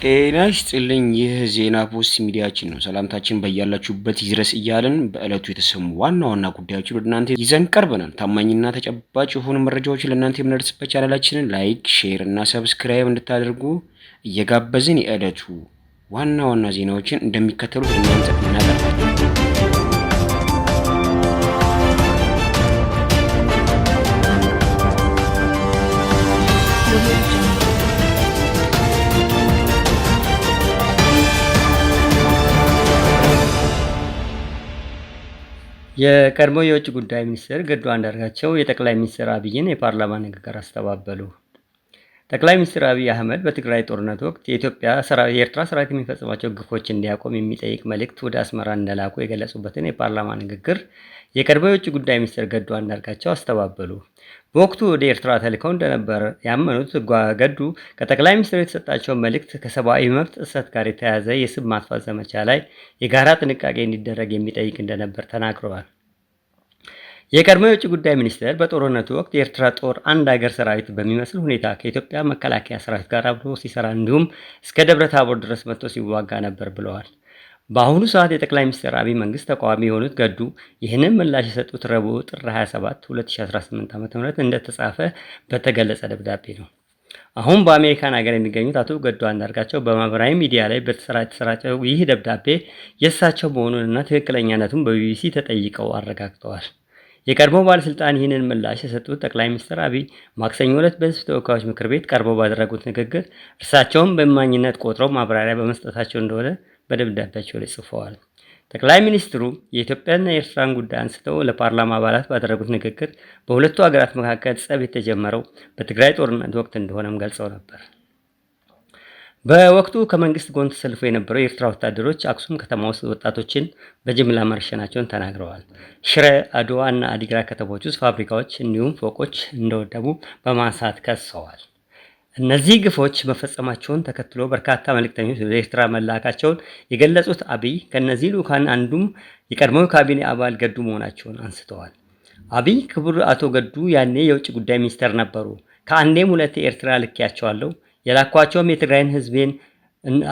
ጤና ይስጥልኝ። ይህ ዜና ፖስት ሚዲያችን ነው። ሰላምታችን በያላችሁበት ይድረስ እያልን በዕለቱ የተሰሙ ዋና ዋና ጉዳዮችን ወደ እናንተ ይዘን ቀርበናል። ታማኝና ተጨባጭ የሆኑ መረጃዎችን ለእናንተ የምናደርስበት ቻናላችንን ላይክ፣ ሼር እና ሰብስክራይብ እንድታደርጉ እየጋበዝን የዕለቱ ዋና ዋና ዜናዎችን እንደሚከተሉት ወደ እናንተ እናቀርባለን። የቀድሞ የውጭ ጉዳይ ሚኒስትር ገዱ አንዳርጋቸው የጠቅላይ ሚኒስትር አብይን የፓርላማ ንግግር አስተባበሉ። ጠቅላይ ሚኒስትር አብይ አህመድ በትግራይ ጦርነት ወቅት የኤርትራ ሰራዊት የሚፈጽማቸው ግፎች እንዲያቆም የሚጠይቅ መልእክት ወደ አስመራ እንደላኩ የገለጹበትን የፓርላማ ንግግር የቀድሞ የውጭ ጉዳይ ሚኒስትር ገዱ አንዳርጋቸው አስተባበሉ። በወቅቱ ወደ ኤርትራ ተልከው እንደነበር ያመኑት ገዱ ከጠቅላይ ሚኒስትሩ የተሰጣቸው መልእክት ከሰብአዊ መብት ጥሰት ጋር የተያያዘ የስም ማጥፋት ዘመቻ ላይ የጋራ ጥንቃቄ እንዲደረግ የሚጠይቅ እንደነበር ተናግረዋል። የቀድሞ የውጭ ጉዳይ ሚኒስትር በጦርነቱ ወቅት የኤርትራ ጦር አንድ ሀገር ሰራዊት በሚመስል ሁኔታ ከኢትዮጵያ መከላከያ ሰራዊት ጋር አብሮ ሲሰራ እንዲሁም እስከ ደብረ ታቦር ድረስ መጥቶ ሲዋጋ ነበር ብለዋል። በአሁኑ ሰዓት የጠቅላይ ሚኒስትር አብይ መንግስት ተቃዋሚ የሆኑት ገዱ ይህንን ምላሽ የሰጡት ረቡዕ ጥር 27 2018 ዓ.ም እንደተጻፈ በተገለጸ ደብዳቤ ነው። አሁን በአሜሪካን ሀገር የሚገኙት አቶ ገዱ አንዳርጋቸው በማህበራዊ ሚዲያ ላይ በተሰራጨው ይህ ደብዳቤ የእሳቸው መሆኑንና ትክክለኛነቱን በቢቢሲ ተጠይቀው አረጋግጠዋል። የቀድሞ ባለስልጣን ይህንን ምላሽ የሰጡት ጠቅላይ ሚኒስትር አብይ ማክሰኞ ዕለት በሕዝብ ተወካዮች ምክር ቤት ቀርበው ባደረጉት ንግግር እርሳቸውን በእማኝነት ቆጥረው ማብራሪያ በመስጠታቸው እንደሆነ በደብዳቤያቸው ላይ ጽፈዋል። ጠቅላይ ሚኒስትሩ የኢትዮጵያና የኤርትራን ጉዳይ አንስተው ለፓርላማ አባላት ባደረጉት ንግግር በሁለቱ ሀገራት መካከል ጸብ የተጀመረው በትግራይ ጦርነት ወቅት እንደሆነም ገልጸው ነበር። በወቅቱ ከመንግስት ጎን ተሰልፈው የነበረው የኤርትራ ወታደሮች አክሱም ከተማ ውስጥ ወጣቶችን በጅምላ መረሸናቸውን ተናግረዋል። ሽረ፣ አድዋ እና አዲግራት ከተሞች ውስጥ ፋብሪካዎች እንዲሁም ፎቆች እንደወደሙ በማንሳት ከሰዋል። እነዚህ ግፎች መፈጸማቸውን ተከትሎ በርካታ መልእክተኞች ወደ ኤርትራ መላካቸውን የገለጹት አብይ ከእነዚህ ልኡካን አንዱም የቀድሞው ካቢኔ አባል ገዱ መሆናቸውን አንስተዋል። አብይ ክቡር አቶ ገዱ ያኔ የውጭ ጉዳይ ሚኒስትር ነበሩ። ከአንዴም ሁለቴ ኤርትራ ልኬያቸዋለሁ። የላኳቸውም የትግራይን ህዝቤን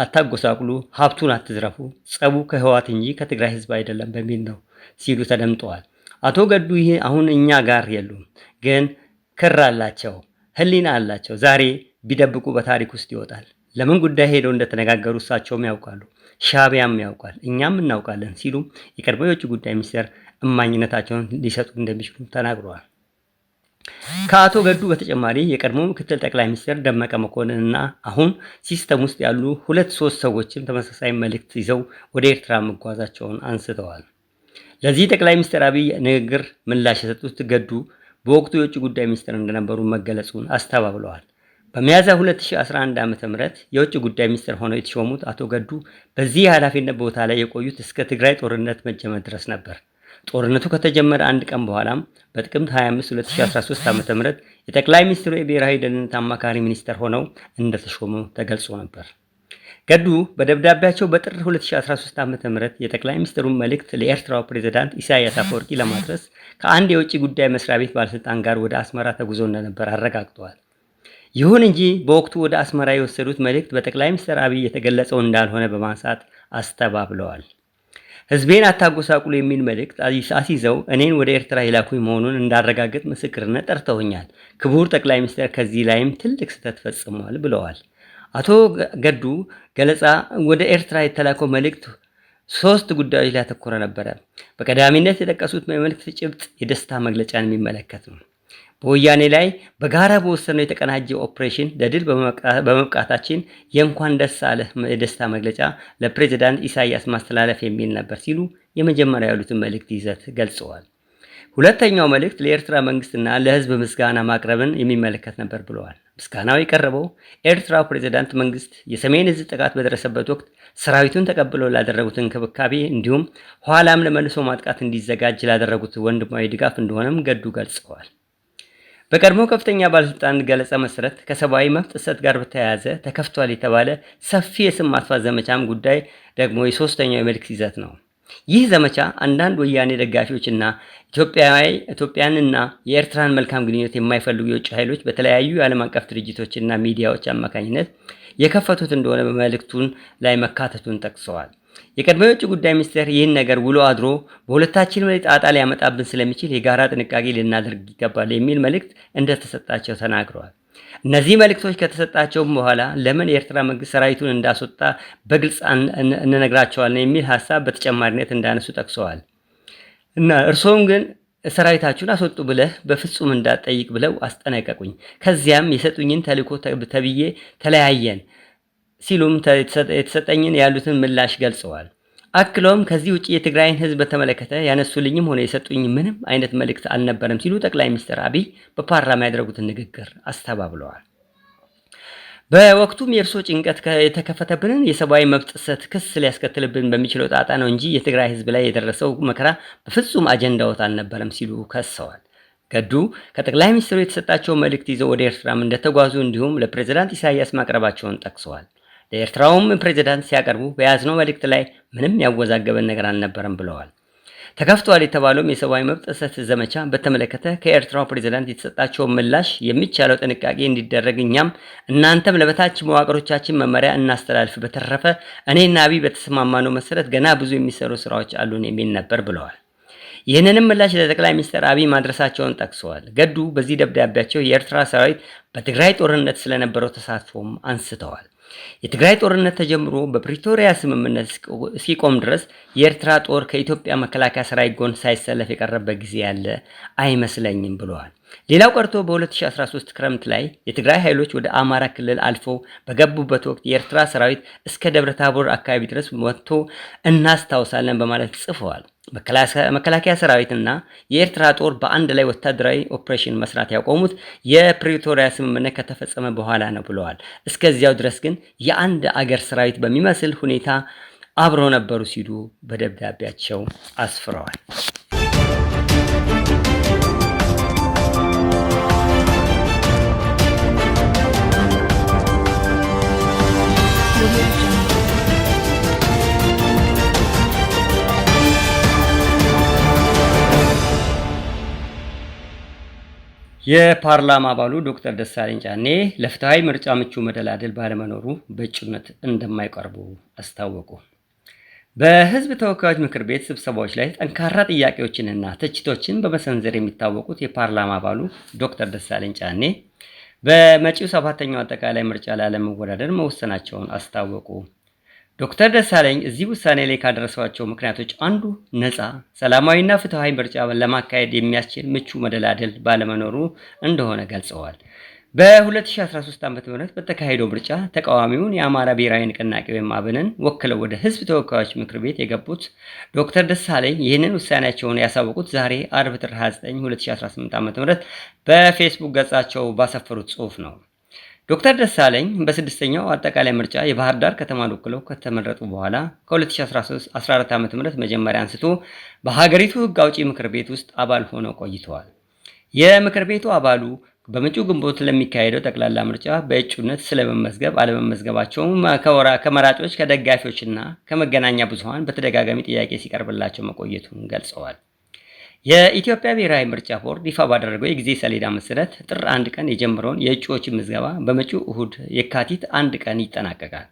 አታጎሳቁሉ፣ ሀብቱን አትዝረፉ፣ ጸቡ ከህወሓት እንጂ ከትግራይ ህዝብ አይደለም በሚል ነው ሲሉ ተደምጠዋል። አቶ ገዱ ይሄ አሁን እኛ ጋር የሉም፣ ግን ክር አላቸው፣ ህሊና አላቸው። ዛሬ ቢደብቁ በታሪክ ውስጥ ይወጣል። ለምን ጉዳይ ሄደው እንደተነጋገሩ እሳቸውም ያውቃሉ፣ ሻዕቢያም ያውቃል፣ እኛም እናውቃለን ሲሉ የቀድሞ የውጭ ጉዳይ ሚኒስትር እማኝነታቸውን ሊሰጡ እንደሚችሉ ተናግረዋል። ከአቶ ገዱ በተጨማሪ የቀድሞ ምክትል ጠቅላይ ሚኒስትር ደመቀ መኮንንና አሁን ሲስተም ውስጥ ያሉ 2-3 ሰዎችም ተመሳሳይ መልእክት ይዘው ወደ ኤርትራ መጓዛቸውን አንስተዋል። ለዚህ ጠቅላይ ሚኒስትር አብይ ንግግር ምላሽ የሰጡት ገዱ በወቅቱ የውጭ ጉዳይ ሚኒስትር እንደነበሩ መገለጹን አስተባብለዋል። በሚያዝያ 2011 ዓ.ም የውጭ ጉዳይ ሚኒስትር ሆነው የተሾሙት አቶ ገዱ በዚህ የኃላፊነት ቦታ ላይ የቆዩት እስከ ትግራይ ጦርነት መጀመር ድረስ ነበር። ጦርነቱ ከተጀመረ አንድ ቀን በኋላም በጥቅምት 25 2013 ዓ.ም የጠቅላይ ሚኒስትሩ የብሔራዊ ደህንነት አማካሪ ሚኒስትር ሆነው እንደተሾሙ ተገልጾ ነበር። ገዱ በደብዳቤያቸው በጥር 2013 ዓ.ም የጠቅላይ ሚኒስትሩን መልእክት ለኤርትራው ፕሬዝዳንት ኢሳያስ አፈወርቂ ለማድረስ ከአንድ የውጭ ጉዳይ መስሪያ ቤት ባለስልጣን ጋር ወደ አስመራ ተጉዞ እንደነበር አረጋግጠዋል። ይሁን እንጂ በወቅቱ ወደ አስመራ የወሰዱት መልእክት በጠቅላይ ሚኒስትር አብይ የተገለጸው እንዳልሆነ በማንሳት አስተባብለዋል። ህዝቤን አታጎሳቁሉ የሚል መልእክት አስይዘው እኔን ወደ ኤርትራ የላኩኝ መሆኑን እንዳረጋግጥ ምስክርነት ጠርተውኛል። ክቡር ጠቅላይ ሚኒስትር ከዚህ ላይም ትልቅ ስህተት ፈጽመዋል ብለዋል። አቶ ገዱ ገለጻ ወደ ኤርትራ የተላከው መልእክት 3 ጉዳዮች ላይ ያተኮረ ነበረ። በቀዳሚነት የጠቀሱት መልእክት ጭብጥ የደስታ መግለጫን የሚመለከት ነው። በወያኔ ላይ በጋራ በወሰነው የተቀናጀ ኦፕሬሽን ለድል በመብቃታችን የእንኳን ደስ አለህ የደስታ መግለጫ ለፕሬዝዳንት ኢሳያስ ማስተላለፍ የሚል ነበር ሲሉ የመጀመሪያ ያሉትን መልእክት ይዘት ገልጸዋል። ሁለተኛው መልእክት ለኤርትራ መንግስትና ለህዝብ ምስጋና ማቅረብን የሚመለከት ነበር ብለዋል። ምስጋናው የቀረበው ኤርትራው ፕሬዝዳንት መንግስት የሰሜን ዕዝ ጥቃት በደረሰበት ወቅት ሰራዊቱን ተቀብለው ላደረጉት እንክብካቤ እንዲሁም ኋላም ለመልሶ ማጥቃት እንዲዘጋጅ ላደረጉት ወንድማዊ ድጋፍ እንደሆነም ገዱ ገልጸዋል። በቀድሞ ከፍተኛ ባለስልጣን ገለጻ መሰረት ከሰብአዊ መብት ጥሰት ጋር በተያያዘ ተከፍቷል የተባለ ሰፊ የስም ማጥፋት ዘመቻም ጉዳይ ደግሞ የሶስተኛው የመልእክት ይዘት ነው። ይህ ዘመቻ አንዳንድ ወያኔ ደጋፊዎችና ኢትዮጵያንና የኤርትራን መልካም ግንኙነት የማይፈልጉ የውጭ ኃይሎች በተለያዩ የዓለም አቀፍ ድርጅቶችና ሚዲያዎች አማካኝነት የከፈቱት እንደሆነ በመልእክቱን ላይ መካተቱን ጠቅሰዋል። የቀድሞ የውጭ ጉዳይ ሚኒስቴር ይህን ነገር ውሎ አድሮ በሁለታችን ላይ ጣጣ ሊያመጣብን ስለሚችል የጋራ ጥንቃቄ ልናደርግ ይገባል የሚል መልእክት እንደተሰጣቸው ተናግረዋል። እነዚህ መልእክቶች ከተሰጣቸውም በኋላ ለምን የኤርትራ መንግስት ሰራዊቱን እንዳስወጣ በግልጽ እንነግራቸዋለን የሚል ሀሳብ በተጨማሪነት እንዳነሱ ጠቅሰዋል። እና እርስዎም ግን ሰራዊታችሁን አስወጡ ብለህ በፍጹም እንዳትጠይቅ ብለው አስጠነቀቁኝ። ከዚያም የሰጡኝን ተልዕኮ ተብዬ ተለያየን ሲሉም የተሰጠኝን ያሉትን ምላሽ ገልጸዋል። አክለውም ከዚህ ውጭ የትግራይን ህዝብ በተመለከተ ያነሱልኝም ሆነ የሰጡኝ ምንም አይነት መልእክት አልነበረም ሲሉ ጠቅላይ ሚኒስትር አብይ በፓርላማ ያደረጉትን ንግግር አስተባብለዋል። በወቅቱም የእርሶ ጭንቀት የተከፈተብንን የሰብአዊ መብት ጥሰት ክስ ሊያስከትልብን በሚችለው ጣጣ ነው እንጂ የትግራይ ህዝብ ላይ የደረሰው መከራ በፍጹም አጀንዳዎት አልነበረም ሲሉ ከሰዋል። ገዱ ከጠቅላይ ሚኒስትሩ የተሰጣቸው መልእክት ይዘው ወደ ኤርትራም እንደተጓዙ እንዲሁም ለፕሬዝዳንት ኢሳያስ ማቅረባቸውን ጠቅሰዋል። ለኤርትራውም ፕሬዝዳንት ሲያቀርቡ በያዝነው መልእክት ላይ ምንም ያወዛገበን ነገር አልነበረም ብለዋል። ተከፍቷል የተባለውም የሰብአዊ መብት ጥሰት ዘመቻ በተመለከተ ከኤርትራው ፕሬዝዳንት የተሰጣቸው ምላሽ የሚቻለው ጥንቃቄ እንዲደረግ እኛም እናንተም ለበታች መዋቅሮቻችን መመሪያ እናስተላልፍ፣ በተረፈ እኔና አብይ በተስማማነው መሰረት ገና ብዙ የሚሰሩ ስራዎች አሉን የሚል ነበር ብለዋል። ይህንንም ምላሽ ለጠቅላይ ሚኒስትር አብይ ማድረሳቸውን ጠቅሰዋል። ገዱ በዚህ ደብዳቤያቸው የኤርትራ ሰራዊት በትግራይ ጦርነት ስለነበረው ተሳትፎም አንስተዋል። የትግራይ ጦርነት ተጀምሮ በፕሪቶሪያ ስምምነት እስኪቆም ድረስ የኤርትራ ጦር ከኢትዮጵያ መከላከያ ሰራዊት ጎን ሳይሰለፍ የቀረበበት ጊዜ ያለ አይመስለኝም ብለዋል። ሌላው ቀርቶ በ2013 ክረምት ላይ የትግራይ ኃይሎች ወደ አማራ ክልል አልፈው በገቡበት ወቅት የኤርትራ ሰራዊት እስከ ደብረታቦር አካባቢ ድረስ ወጥቶ እናስታውሳለን በማለት ጽፈዋል። መከላከያ ሰራዊትና የኤርትራ ጦር በአንድ ላይ ወታደራዊ ኦፕሬሽን መስራት ያቆሙት የፕሪቶሪያ ስምምነት ከተፈጸመ በኋላ ነው ብለዋል። እስከዚያው ድረስ ግን የአንድ አገር ሰራዊት በሚመስል ሁኔታ አብረው ነበሩ ሲሉ በደብዳቤያቸው አስፍረዋል። የፓርላማ አባሉ ዶክተር ደሳለኝ ጫኔ ለፍትሃዊ ምርጫ ምቹ መደላደል ባለመኖሩ በእጩነት እንደማይቀርቡ አስታወቁ። በህዝብ ተወካዮች ምክር ቤት ስብሰባዎች ላይ ጠንካራ ጥያቄዎችንና ትችቶችን በመሰንዘር የሚታወቁት የፓርላማ አባሉ ዶክተር ደሳለኝ ጫኔ በመጪው 7ኛው አጠቃላይ ምርጫ ላለመወዳደር መወሰናቸውን አስታወቁ። ዶክተር ደሳለኝ እዚህ ውሳኔ ላይ ካደረሷቸው ምክንያቶች አንዱ ነፃ፣ ሰላማዊና ፍትሃዊ ምርጫ ለማካሄድ የሚያስችል ምቹ መደላደል ባለመኖሩ እንደሆነ ገልጸዋል። በ2013 ዓ.ም በተካሄደው ምርጫ ተቃዋሚውን የአማራ ብሔራዊ ንቅናቄ ወይም አብንን ወክለው ወደ ህዝብ ተወካዮች ምክር ቤት የገቡት ዶክተር ደሳለኝ ይህንን ውሳኔያቸውን ያሳወቁት ዛሬ አርብ ጥር 29 2018 ዓ.ም በፌስቡክ ገጻቸው ባሰፈሩት ጽሑፍ ነው። ዶክተር ደሳለኝ በስድስተኛው አጠቃላይ ምርጫ የባህር ዳር ከተማን ወክለው ከተመረጡ በኋላ ከ2014 ዓ.ም መጀመሪያ አንስቶ በሀገሪቱ ህግ አውጪ ምክር ቤት ውስጥ አባል ሆነው ቆይተዋል። የምክር ቤቱ አባሉ በመጪው ግንቦት ለሚካሄደው ጠቅላላ ምርጫ በእጩነት ስለመመዝገብ አለመመዝገባቸውም ከመራጮች ከደጋፊዎችና ከመገናኛ ብዙሃን በተደጋጋሚ ጥያቄ ሲቀርብላቸው መቆየቱን ገልጸዋል። የኢትዮጵያ ብሔራዊ ምርጫ ቦርድ ይፋ ባደረገው የጊዜ ሰሌዳ መሰረት ጥር 1 ቀን የጀመረውን የእጩዎችን ምዝገባ በመጪው እሁድ የካቲት 1 ቀን ይጠናቀቃል።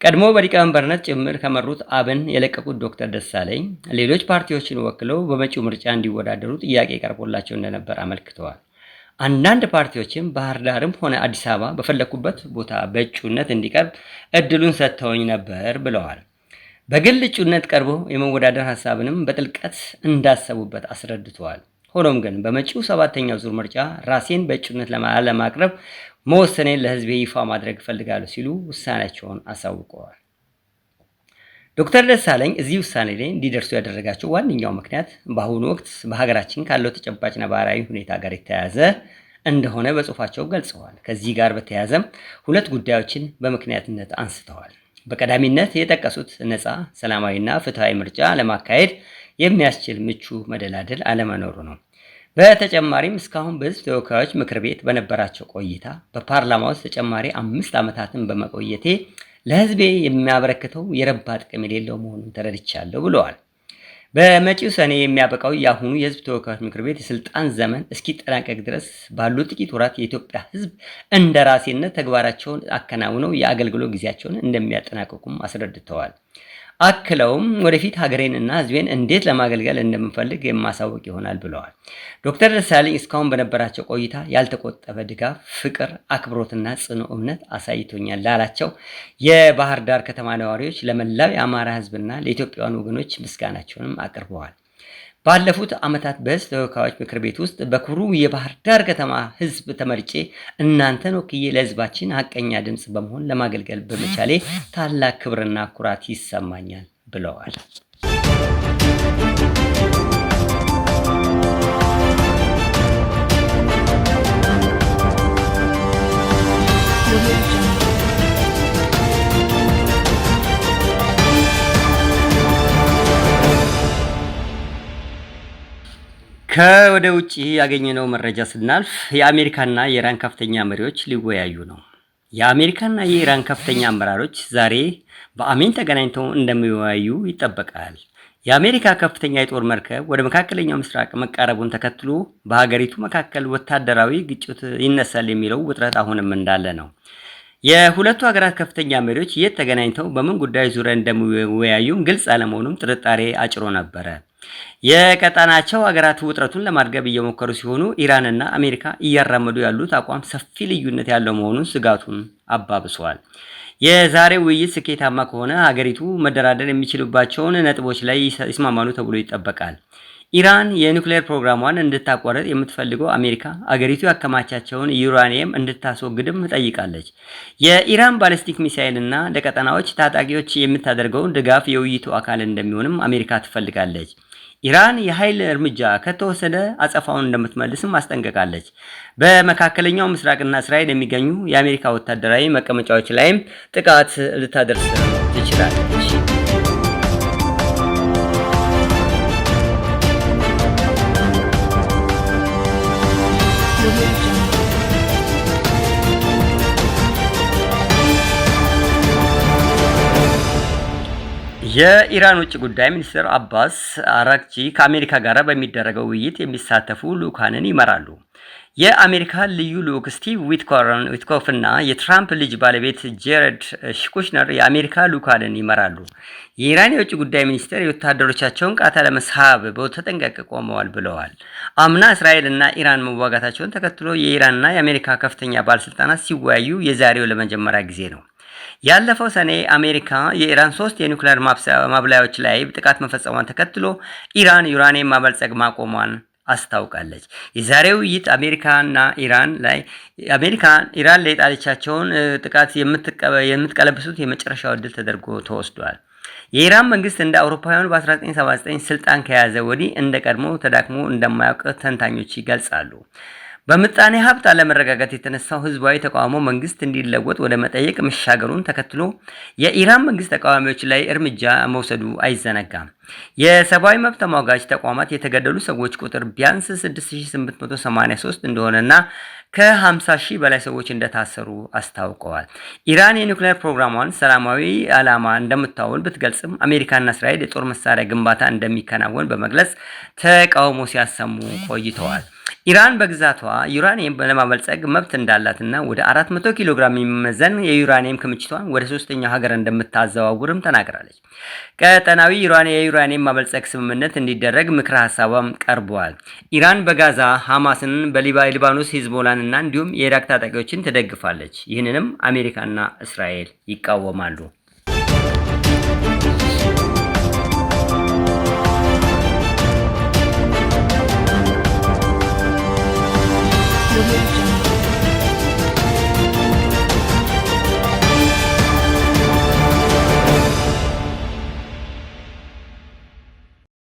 ቀድሞ በሊቀመንበርነት ጭምር ከመሩት አብን የለቀቁት ዶክተር ደሳለኝ ሌሎች ፓርቲዎችን ወክለው በመጪው ምርጫ እንዲወዳደሩ ጥያቄ ቀርቦላቸው እንደነበር አመልክተዋል። አንዳንድ ፓርቲዎችም ባህር ዳርም ሆነ አዲስ አበባ በፈለኩበት ቦታ በእጩነት እንዲቀርብ እድሉን ሰጥተውኝ ነበር ብለዋል። በግል እጩነት ቀርቦ የመወዳደር ሀሳብንም በጥልቀት እንዳሰቡበት አስረድተዋል። ሆኖም ግን በመጪው 7ኛው ዙር ምርጫ ራሴን በእጩነት ለማቅረብ መወሰኔን ለህዝቤ ይፋ ማድረግ እፈልጋለሁ ሲሉ ውሳኔያቸውን አሳውቀዋል። ዶክተር ደሳለኝ እዚህ ውሳኔ ላይ እንዲደርሱ ያደረጋቸው ዋነኛው ምክንያት በአሁኑ ወቅት በሀገራችን ካለው ተጨባጭ ነባራዊ ሁኔታ ጋር የተያያዘ እንደሆነ በጽሁፋቸው ገልጸዋል። ከዚህ ጋር በተያያዘም ሁለት ጉዳዮችን በምክንያትነት አንስተዋል። በቀዳሚነት የጠቀሱት ነፃ፣ ሰላማዊና ፍትሃዊ ምርጫ ለማካሄድ የሚያስችል ምቹ መደላደል አለመኖሩ ነው። በተጨማሪም እስካሁን በህዝብ ተወካዮች ምክር ቤት በነበራቸው ቆይታ በፓርላማ ውስጥ ተጨማሪ 5 ዓመታትን በመቆየቴ ለህዝቤ የሚያበረክተው የረባ ጥቅም የሌለው መሆኑን ተረድቻለሁ ብለዋል። በመጪው ሰኔ የሚያበቃው የአሁኑ የህዝብ ተወካዮች ምክር ቤት የስልጣን ዘመን እስኪጠናቀቅ ድረስ ባሉ ጥቂት ወራት የኢትዮጵያ ህዝብ እንደራሴነት ተግባራቸውን አከናውነው የአገልግሎት ጊዜያቸውን እንደሚያጠናቅቁም አስረድተዋል። አክለውም ወደፊት ሀገሬንና ህዝቤን እንዴት ለማገልገል እንደምፈልግ የማሳወቅ ይሆናል ብለዋል። ዶክተር ደሳለኝ እስካሁን በነበራቸው ቆይታ ያልተቆጠበ ድጋፍ፣ ፍቅር፣ አክብሮትና ጽኑ እምነት አሳይቶኛል ላላቸው የባህር ዳር ከተማ ነዋሪዎች፣ ለመላው የአማራ ህዝብና ለኢትዮጵያውያን ወገኖች ምስጋናቸውንም አቅርበዋል። ባለፉት ዓመታት በህዝብ ተወካዮች ምክር ቤት ውስጥ በኩሩ የባህር ዳር ከተማ ህዝብ ተመርጬ እናንተን ወክዬ ለህዝባችን ሀቀኛ ድምፅ በመሆን ለማገልገል በመቻሌ ታላቅ ክብርና ኩራት ይሰማኛል ብለዋል። ከወደ ውጭ ያገኘነው መረጃ ስናልፍ የአሜሪካና የኢራን ከፍተኛ መሪዎች ሊወያዩ ነው። የአሜሪካና የኢራን ከፍተኛ አመራሮች ዛሬ በአሜን ተገናኝተው እንደሚወያዩ ይጠበቃል። የአሜሪካ ከፍተኛ የጦር መርከብ ወደ መካከለኛው ምስራቅ መቃረቡን ተከትሎ በሀገሪቱ መካከል ወታደራዊ ግጭት ይነሳል የሚለው ውጥረት አሁንም እንዳለ ነው። የሁለቱ ሀገራት ከፍተኛ መሪዎች የት ተገናኝተው በምን ጉዳይ ዙሪያ እንደሚወያዩም ግልጽ አለመሆኑም ጥርጣሬ አጭሮ ነበረ። የቀጣናቸው ሀገራት ውጥረቱን ለማርገብ እየሞከሩ ሲሆኑ ኢራንና አሜሪካ እያራመዱ ያሉት አቋም ሰፊ ልዩነት ያለው መሆኑን ስጋቱን አባብሷል። የዛሬው ውይይት ስኬታማ ከሆነ ሀገሪቱ መደራደር የሚችሉባቸውን ነጥቦች ላይ ይስማማሉ ተብሎ ይጠበቃል። ኢራን የኒውክሌር ፕሮግራሟን እንድታቋርጥ የምትፈልገው አሜሪካ አገሪቱ ያከማቻቸውን ዩራኒየም እንድታስወግድም ጠይቃለች። የኢራን ባሊስቲክ ሚሳኤልና ለቀጠናዎች ታጣቂዎች የምታደርገውን ድጋፍ የውይይቱ አካል እንደሚሆንም አሜሪካ ትፈልጋለች። ኢራን የኃይል እርምጃ ከተወሰደ አጸፋውን እንደምትመልስም አስጠንቅቃለች። በመካከለኛው ምስራቅና እስራኤል የሚገኙ የአሜሪካ ወታደራዊ መቀመጫዎች ላይም ጥቃት ልታደርስ ትችላለች። የኢራን ውጭ ጉዳይ ሚኒስትር አባስ አራግቺ ከአሜሪካ ጋር በሚደረገው ውይይት የሚሳተፉ ልዑካንን ይመራሉ። የአሜሪካ ልዩ ልዑክ ስቲቭ ዊትኮፍና የትራምፕ ልጅ ባለቤት ጄረድ ኩሽነር የአሜሪካ ልዑካንን ይመራሉ። የኢራን የውጭ ጉዳይ ሚኒስቴር የወታደሮቻቸውን ቃታ ለመሳብ በተጠንቀቅ ቆመዋል ብለዋል። አምና እስራኤልና ኢራን መዋጋታቸውን ተከትሎ የኢራንና የአሜሪካ ከፍተኛ ባለስልጣናት ሲወያዩ የዛሬው ለመጀመሪያ ጊዜ ነው። ያለፈው ሰኔ አሜሪካ የኢራን 3 የኒውክሌር ማብላያዎች ላይ ጥቃት መፈጸሟን ተከትሎ ኢራን ዩራኒየም ማበልጸግ ማቆሟን አስታውቃለች። የዛሬው ውይይት ኢራን ላይ የጣለቻቸውን ጥቃት የምትቀለብሱት የመጨረሻው ዕድል ተደርጎ ተወስዷል። የኢራን መንግስት እንደ አውሮፓውያኑ በ1979 ስልጣን ከያዘ ወዲህ እንደ ቀድሞ ተዳክሞ እንደማያውቅ ተንታኞች ይገልጻሉ። በምጣኔ ሀብት አለመረጋጋት የተነሳው ህዝባዊ ተቃውሞ መንግስት እንዲለወጥ ወደ መጠየቅ መሻገሩን ተከትሎ የኢራን መንግስት ተቃዋሚዎች ላይ እርምጃ መውሰዱ አይዘነጋም። የሰብአዊ መብት ተሟጋች ተቋማት የተገደሉ ሰዎች ቁጥር ቢያንስ 6883 እንደሆነና ከ50,000 በላይ ሰዎች እንደታሰሩ አስታውቀዋል። ኢራን የኒውክሌር ፕሮግራሟን ሰላማዊ ዓላማ እንደምታውል ብትገልጽም አሜሪካና እስራኤል የጦር መሳሪያ ግንባታ እንደሚከናወን በመግለጽ ተቃውሞ ሲያሰሙ ቆይተዋል። ኢራን በግዛቷ ዩራኒየም ለማበልጸግ መብት እንዳላትና ወደ 400 ኪሎ ግራም የሚመዘን የዩራኒየም ክምችቷን ወደ ሶስተኛው ሀገር እንደምታዘዋውርም ተናግራለች። ቀጠናዊ የዩራኒየም ማበልጸግ ስምምነት እንዲደረግ ምክረ ሀሳቧም ቀርቧል። ኢራን በጋዛ ሐማስን፣ በሊባኖስ ሂዝቦላንና እንዲሁም የኢራቅ ታጣቂዎችን ትደግፋለች። ይህንንም አሜሪካና እስራኤል ይቃወማሉ።